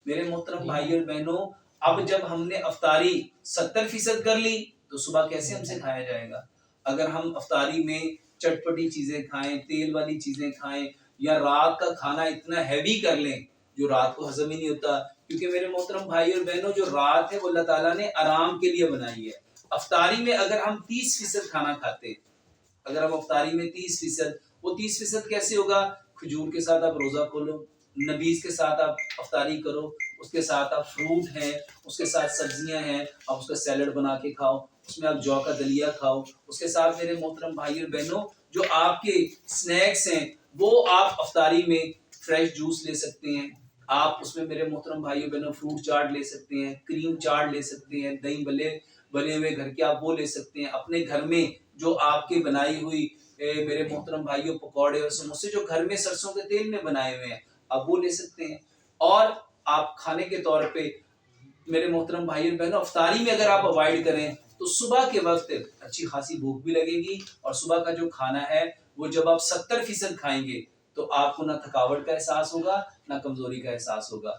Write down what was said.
میرے محترم بھائی اور بہنوں، اب جب ہم نے افطاری 70% کر لی تو صبح کیسے ہم سے کھایا جائے گا؟ اگر ہم افطاری میں چٹپٹی چیزیں کھائیں، تیل والی چیزیں کھائیں، یا رات کا کھانا اتنا ہیوی کر لیں جو رات کو ہضم ہی نہیں ہوتا، کیونکہ میرے محترم بھائی اور بہنوں جو رات ہے وہ اللہ تعالیٰ نے آرام کے لیے بنائی ہے۔ افطاری میں اگر ہم 30% کھانا کھاتے، اگر ہم افطاری میں 30%، وہ 30% کیسے ہوگا؟ کھجور کے ساتھ آپ روزہ کھولو، نبیز کے ساتھ آپ افطاری کرو، اس کے ساتھ آپ فروٹ ہیں، اس کے ساتھ سبزیاں ہیں، آپ اس کا سیلڈ بنا کے کھاؤ، اس میں آپ جو کا دلیہ کھاؤ، اس کے ساتھ میرے محترم بھائی اور بہنوں جو آپ کے سنیکس ہیں وہ آپ افطاری میں فریش جوس لے سکتے ہیں، آپ اس میں میرے محترم بھائی اور بہنوں فروٹ چاٹ لے سکتے ہیں، کریم چاٹ لے سکتے ہیں، دہی بلے ہوئے گھر کے آپ وہ لے سکتے ہیں، اپنے گھر میں جو آپ کے بنائی ہوئی میرے محترم بھائیوں پکوڑے اور سموسے جو گھر میں سرسوں کے تیل میں بنائے ہوئے ہیں آپ وہ لے سکتے ہیں۔ اور آپ کھانے کے طور پہ میرے محترم بھائی اور بہنوں افطاری میں اگر آپ اوائڈ کریں تو صبح کے وقت اچھی خاصی بھوک بھی لگے گی، اور صبح کا جو کھانا ہے وہ جب آپ 70% کھائیں گے تو آپ کو نہ تھکاوٹ کا احساس ہوگا نہ کمزوری کا احساس ہوگا۔